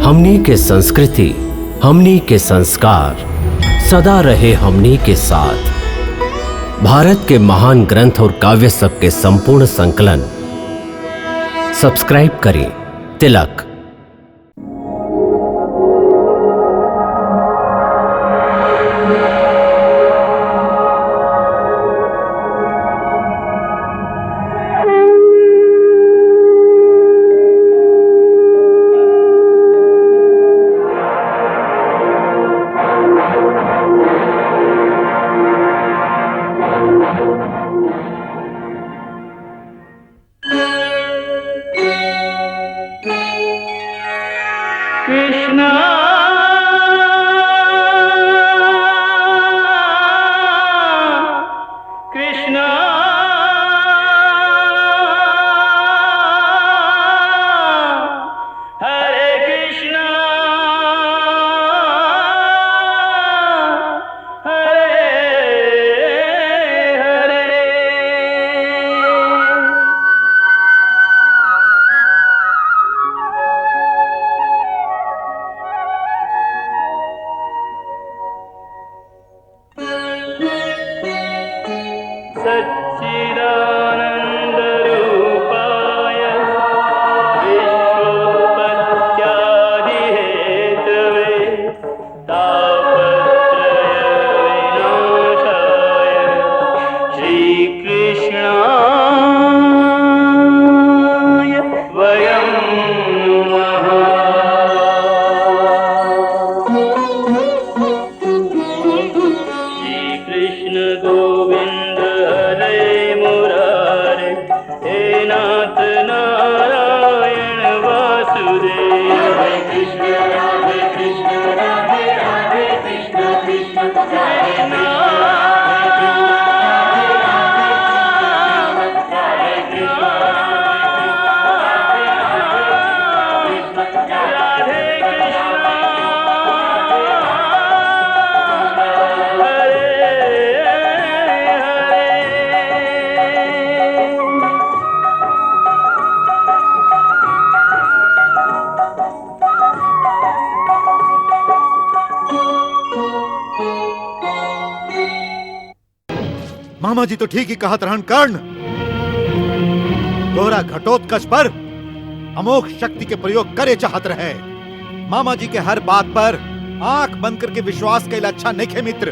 हमनी के संस्कृति, हमनी के संस्कार सदा रहे हमनी के साथ। भारत के महान ग्रंथ और काव्य सब के संपूर्ण संकलन सब्सक्राइब करें तिलक। कृष्णा कृष्णा हरे कृष्णा हरे हरे। सच्चिदानन्दरूपाय विश्वोत्पत्त्यादिहेतवे तापत्रयविनाशाय श्रीकृष्णाय वयं नमः। श्रीकृष्ण गोविंद हरे मुरारे, हे नाथ नारायण वासुदेव। हरे कृष्ण राधे राधे कृष्ण कृष्ण हरे मामा जी तो ठीक ही कहत रहन कर्ण। तोहरा घटोत्कच पर अमोघ शक्ति के प्रयोग करे चाहत रहे। मामा जी के हर बात पर आंख बंद करके विश्वास कैला अच्छा नहीं खे मित्र।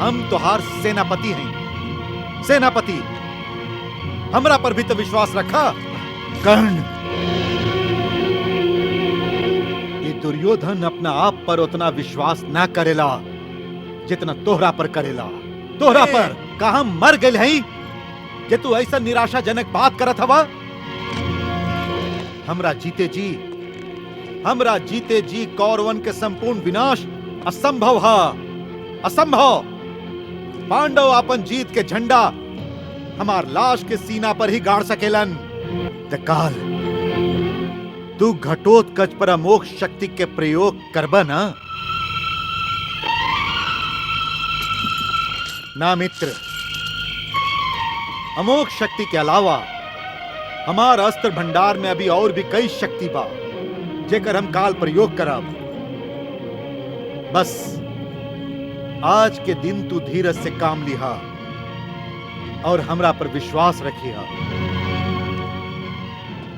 हम तोहार सेनापति हैं, सेनापति। हमरा पर भी तो विश्वास रखा कर्ण। ये दुर्योधन अपना आप पर उतना विश्वास ना करेला जितना तोहरा पर करेला। तोहरा पर का हम मर गए हैं जे तू ऐसा निराशाजनक बात करत हवा। हमरा जीते जी कौरवन के संपूर्ण विनाश असंभव है, असंभव। पांडव अपन जीत के झंडा हमार लाश के सीना पर ही गाड़ सकेलन। काल तू घटोत्कच पर अमोघ शक्ति के प्रयोग करबा ना मित्र। अमोघ शक्ति के अलावा हमार अस्त्र भंडार में अभी और भी कई शक्ति बा जेकर हम काल प्रयोग करब। बस आज के दिन तू धीरज से काम लिहा और हमरा पर विश्वास रखिया।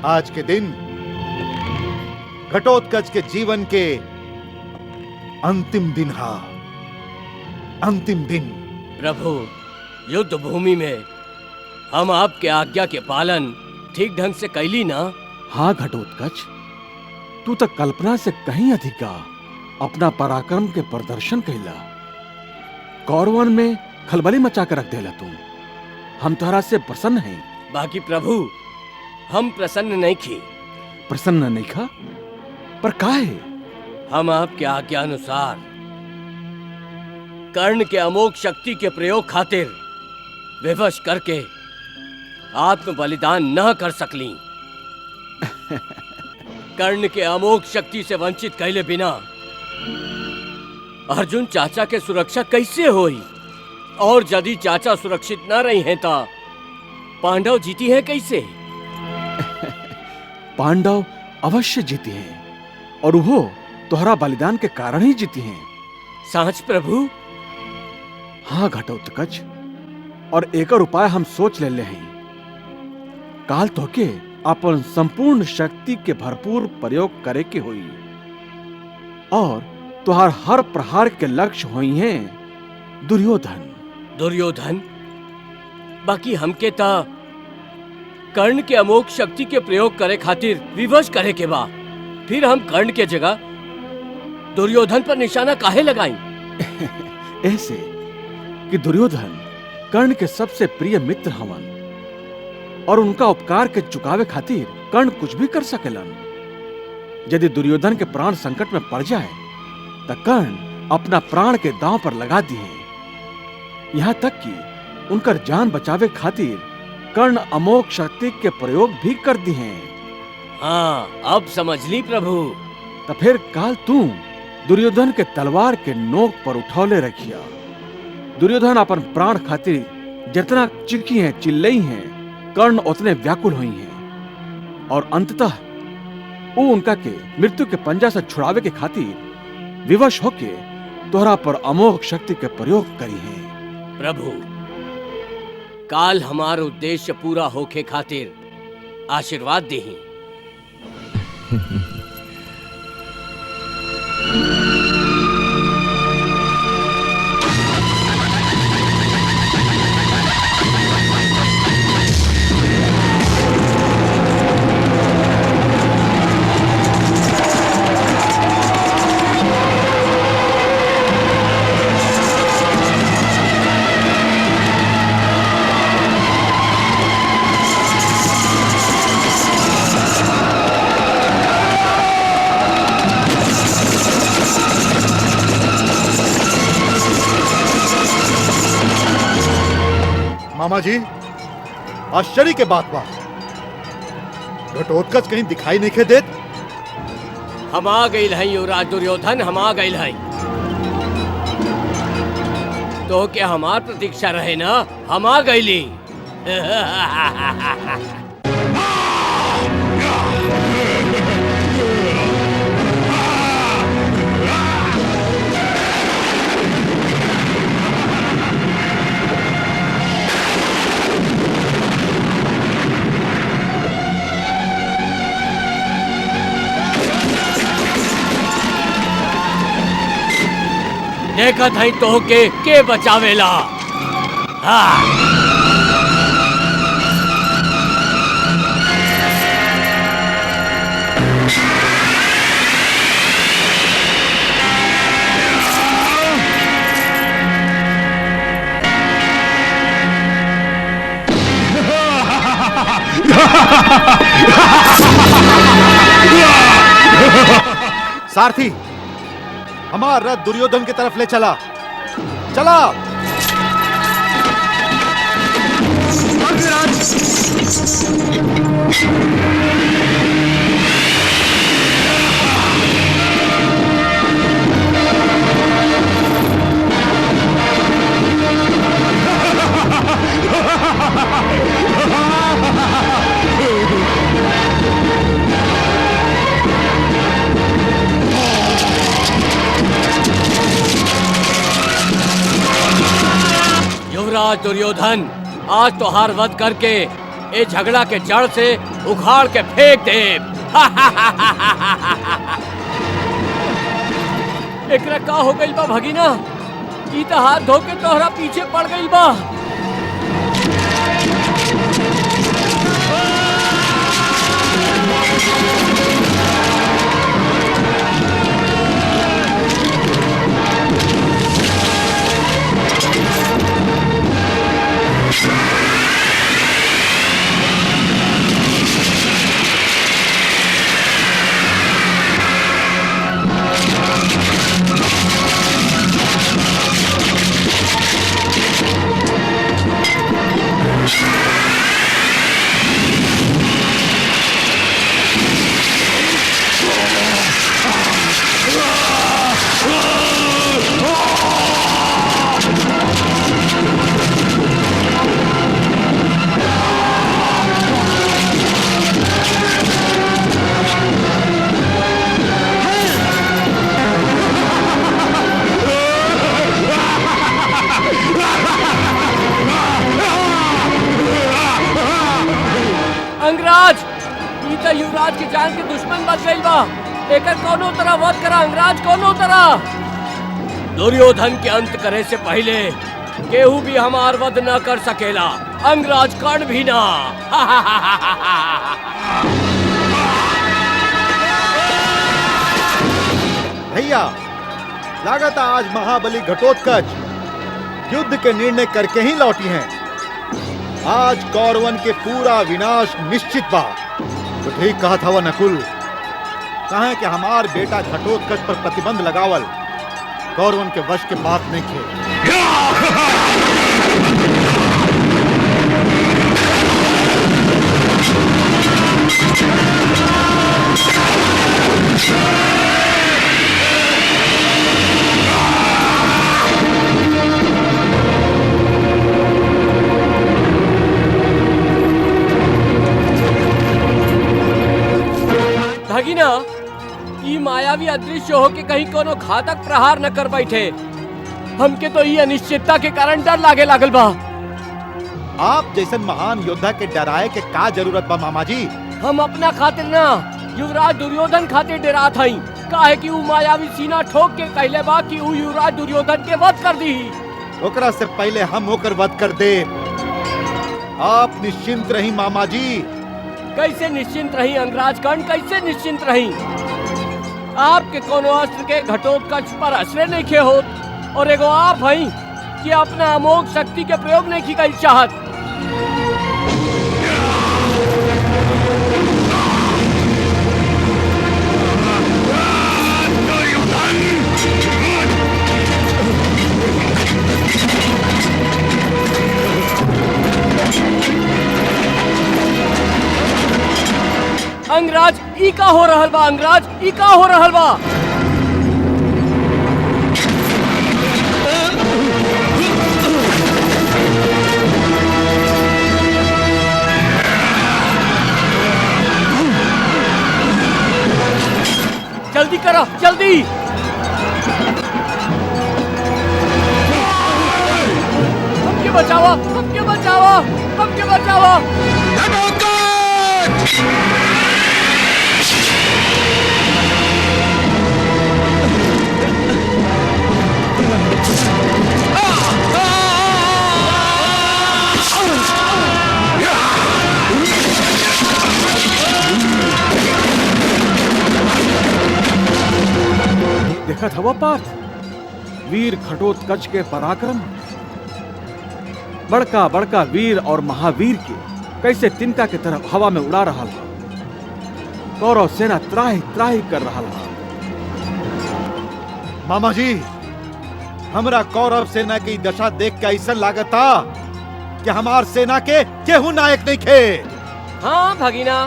आज के दिन घटोत्कच के जीवन के अंतिम दिन हा, अंतिम दिन। प्रभु, युद्ध भूमि में हम आपके आज्ञा के पालन ठीक ढंग से कैली ना? हाँ घटोत्कच, तू तो कल्पना से कहीं अधिका अपना पराक्रम के प्रदर्शन कैला। कौरवन में खलबली मचा कर रख देला तू। हम तोहरा से प्रसन्न हैं। बाकी प्रभु, हम प्रसन्न नहीं खी। प्रसन्न नहीं खा? पर काहे? हम आपके आज्ञा अनुसार कर्ण के अमोघ शक्ति के प्रयोग खातिर विवश करके आत्म बलिदान न कर सकली। कर्ण के अमोघ शक्ति से वंचित कैले बिना अर्जुन चाचा के सुरक्षा कैसे होई? और यदि चाचा सुरक्षित न रही हैं ता पांडव जीती है कैसे? पांडव अवश्य जीती हैं और वो तोहरा बलिदान के कारण ही जीती हैं। सांच प्रभु? हाँ घटोत्कच, और एकर उपाय हम सोच ले हैं। काल तोके अपन संपूर्ण शक्ति के भरपूर प्रयोग करे के होई और तुहार हर प्रहार के लक्ष्य होई हैं दुर्योधन। दुर्योधन? बाकी हमके ता कर्ण के अमोघ शक्ति के प्रयोग करे खातिर विवश करे के बा, फिर हम कर्ण के जगह दुर्योधन पर निशाना काहे लगाई? ऐसे कि दुर्योधन कर्ण के सबसे प्रिय मित्र हवन और उनका उपकार के चुकावे खातिर कर्ण कुछ भी कर सकेलन। यदि दुर्योधन के प्राण संकट में पड़ जाए तो कर्ण अपना प्राण के दांव पर लगा दिए। यहाँ तक कि उनकर जान बचावे खातिर कर्ण अमोघ शक्ति के प्रयोग भी कर दी हैं। हाँ, अब समझ ली प्रभु। तो फिर काल तू दुर्योधन के तलवार के नोक पर उठौले रखिया। दुर्योधन अपन प्राण खातिर जितना चिल्की हैं, चिल्लई हैं, कर्ण उतने व्याकुल हुई हैं और अंततः वो उनका के मृत्यु के पंजा से छुड़ावे के खातिर विवश होके तोहरा पर अमोघ शक्ति के प्रयोग करी हैं। प्रभु, काल हमार उद्देश्य पूरा होके खातिर आशीर्वाद देही। मामा जी, आश्चर्य के बात बा, घटोत्कच कहीं दिखाई नहीं के देत। हम आ गई हैं युवराज दुर्योधन, हम आ गई हैं। तो क्या हमार प्रतीक्षा रहे ना? हम आ गईली। देखत हई तो के बचावेला। हाँ। सारथी, हमारा रथ दुर्योधन की तरफ ले चला। चला। युवराज दुर्योधन, आज तो हार वध करके ये झगड़ा के जड़ से उखाड़ के फेंक दे। एकरा का हो गइल बा भगिना? ई तो हाथ धो के तोहरा पीछे पड़ गइल बा। अंगराज, ई तो युवराज की जान के दुश्मन बन गइल बा। एकर कोनो तरह वध करा अंगराज, कोनो तरह। दुर्योधन के अंत करे से पहले केहू भी हमार वध न कर सकेला, अंगराज कर्ण भी ना। भैया, लागत आज महाबली घटोत्कच युद्ध के निर्णय करके ही लौटी हैं। आज कौरवन के पूरा विनाश निश्चित बा। तो ठीक कहा था वह नकुल, कहा कि हमार बेटा घटोत्कच पर प्रतिबंध लगावल कौरवन के वश के बात नहीं थे। भगिना, ई मायावी अदृश्य होके कहीं कोनो घातक प्रहार न कर बैठे। हमके तो ये अनिश्चितता के कारण डर लागे लागल बा। आप जैसन महान योद्धा के डराए के का जरूरत बा मामा जी? हम अपना खातिर ना, युवराज दुर्योधन खातिर डरात हई। काहे कि ऊ मायावी सीना ठोक के कहले बा कि ऊ युवराज दुर्योधन के वध कर दी। ओकरा से पहले हम होकर वध कर दे। आप निश्चिंत रही मामा जी। कैसे निश्चिंत रही अंगराज कर्ण, कैसे निश्चिंत रही? आपके कोनो अस्त्र के घटोत्कच पर असर नहीं खे होत, और एगो आप हई कि अपना अमोघ शक्ति के प्रयोग नहीं की गई चाहत। अंगराज, ई का हो रहल बा? अंगराज, ई का हो रहल बा? जल्दी करो, जल्दी। हमके बचावा, हमके बचावा, हमके बचावा। देखा था वह पार्थ, वीर घटोत्कच के पराक्रम, बड़का बड़का वीर और महावीर के कैसे तिनका के तरफ हवा में उड़ा रहा था। कौरव सेना त्राही त्राही कर रहा था। मामा जी, हमरा कौरव सेना की दशा देख के ऐसा लागता कि हमार सेना के केहू नायक नहीं खे। हाँ भगिना,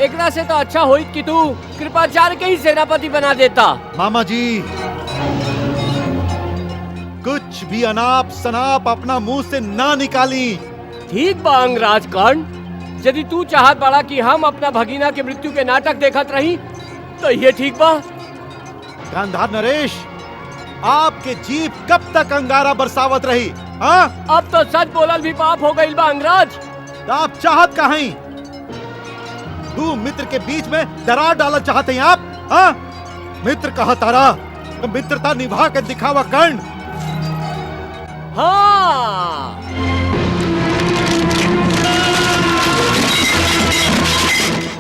एकरा से तो अच्छा होइत कि तू कृपाचार्य के ही सेनापति बना देता। मामा जी, कुछ भी अनाप शनाप अपना मुंह से ना निकाली। ठीक बा अंगराज कर्ण, यदि तू चाहत बड़ा कि हम अपना भगिना के मृत्यु के नाटक देखत रही तो ये ठीक बा। गांधार नरेश, आपके जीभ कब तक अंगारा बरसावत रही? हाँ, अब तो सच बोलल भी पाप हो गई बा अंगराज। आप चाहत कहीं? दो मित्र के बीच में दरार डालना चाहते हैं आप? हाँ, मित्र कहा तारा तो मित्रता निभा के दिखावा कर्ण। हाँ,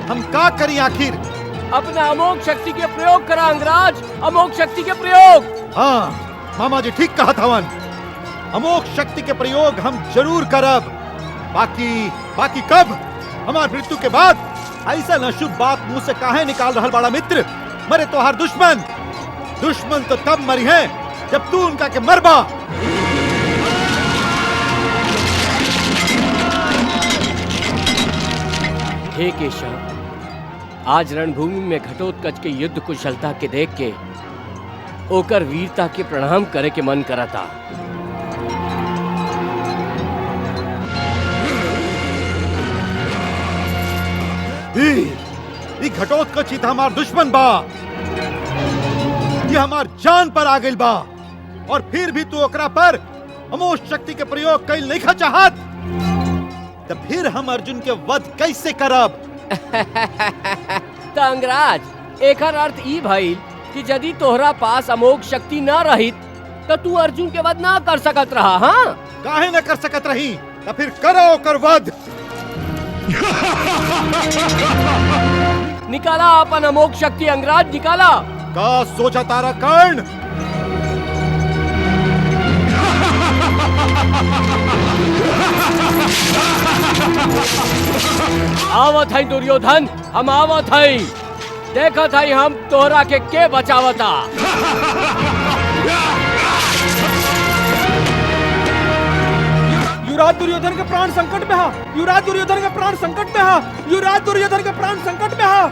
हम का करी आखिर? अपना अमोघ शक्ति के प्रयोग करा अंगराज, अमोघ शक्ति के प्रयोग। हाँ, मामा जी ठीक कहा था। अमोघ शक्ति के प्रयोग हम जरूर करब। बाकी कब? हमार मृत्यु के बाद? ऐसा अशुभ बात मुंह से काहे निकाल रहा बड़ा मित्र? मरे तो हर दुश्मन तो तब मरी है जब तू उनका के मरबा। हे केशव, आज रणभूमि में घटोत्कच के युद्ध कुशलता के देख के ओकर वीरता के प्रणाम करे के मन करता। ई घटोत्कच ही हमार दुश्मन बा। ये हमार जान पर आ गइल बा, और फिर भी तू ओकरा पर अमोघ शक्ति के प्रयोग कइल नहीं चाहत। तो फिर हम अर्जुन के वध कैसे करब? त अंगराज एकर अर्थ ई भइल कि यदि तोहरा पास अमोघ शक्ति न रहित तो तू अर्जुन के वध ना कर सकत रहा। हाँ, काहे न कर सकत रही? तो फिर करो कर वध। निकाला अपन अमोघ शक्ति अंगराज, निकाला। का सोचा तारा कर्ण? आवत है दुर्योधन, हम आवत है। देखत है हम तोहरा के बचावता। युवराज दुर्योधन के प्राण संकट में हा। युवराज दुर्योधन के प्राण संकट में हा। युवराज दुर्योधन के प्राण संकट में हा।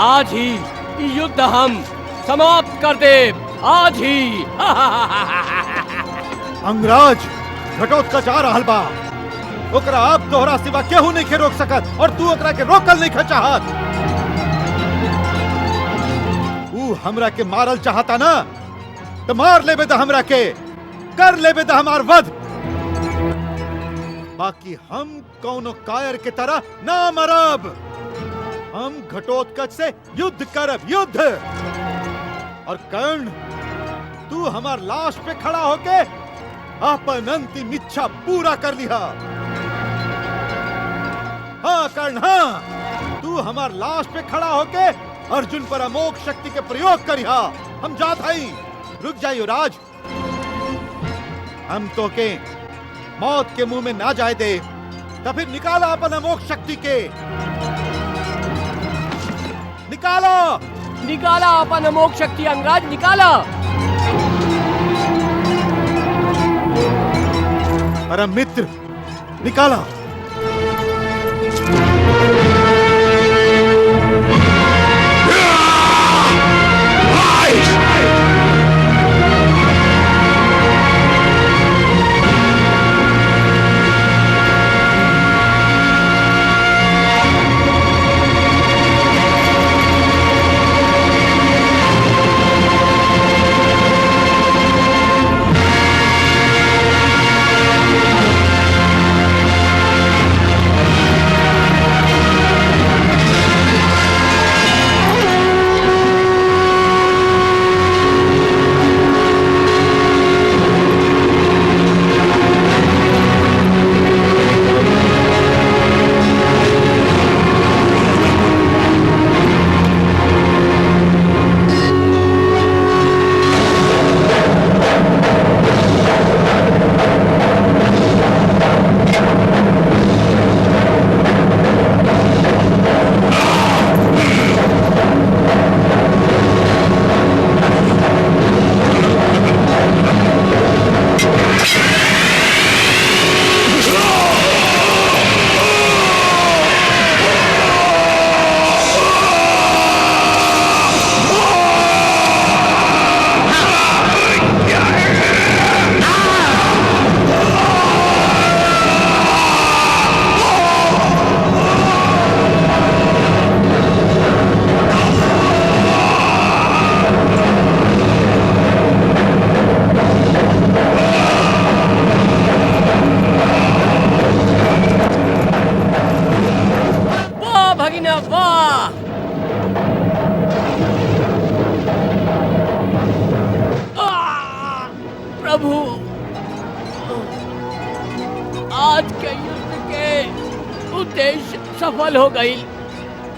आज ही ये युद्ध हम समाप्त कर दे, आज ही। अंगराज, घटोत्कच आ रहल बा। ओकरा अब तोहरा सिवा केहू नहीं के रोक सकत और तू ओकरा के रोकल नहीं चाहत। ऊ हमरा के मारल चाहता ना, तो मार लेबे दा हमरा के, कर लेबे दा हमार वध। बाकी हम कौनो कायर के तरह ना मरब। हम घटोत्कच से युद्ध करब, युद्ध। और कर्ण, तू हमार लाश पे खड़ा होके अपन अंतिम इच्छा पूरा कर लिहा। हाँ कर्ण, हाँ, तू हमार लाश पे खड़ा होके अर्जुन पर अमोघ शक्ति के प्रयोग करिहा। हम जात हई। रुक जा युवराज, हम तो के मौत के मुंह में ना जाए दे। तो फिर निकाला अपन अमोघ शक्ति के, निकालो। निकाला अपन अमोघ शक्ति अंगराज, निकाला। परम मित्र, निकाला। आज के युद्ध के उद्देश्य सफल हो गई।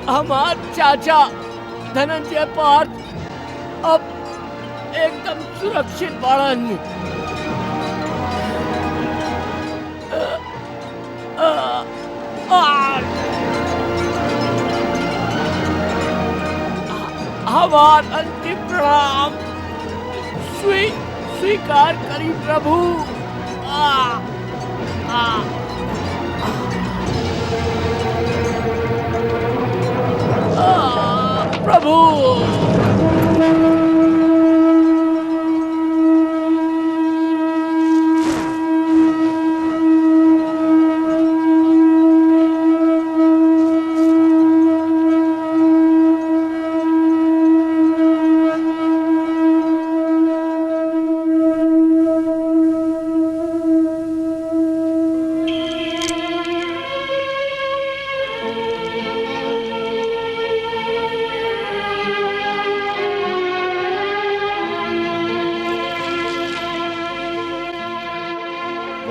हमार चाचा धनंजय पार्थ अब एकदम सुरक्षित बाड़न। हमार अंतिम प्रणाम स्वीकार करी प्रभु। प्रभु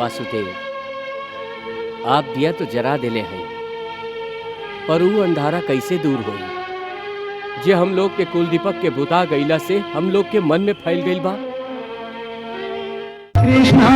वासुदेव, आप दिया तो जरा दिले हैं, पर वो अंधारा कैसे दूर होई जे हम लोग के कुल दीपक के बुता गईला से हम लोग के मन में फैल गईल बा। कृष्णा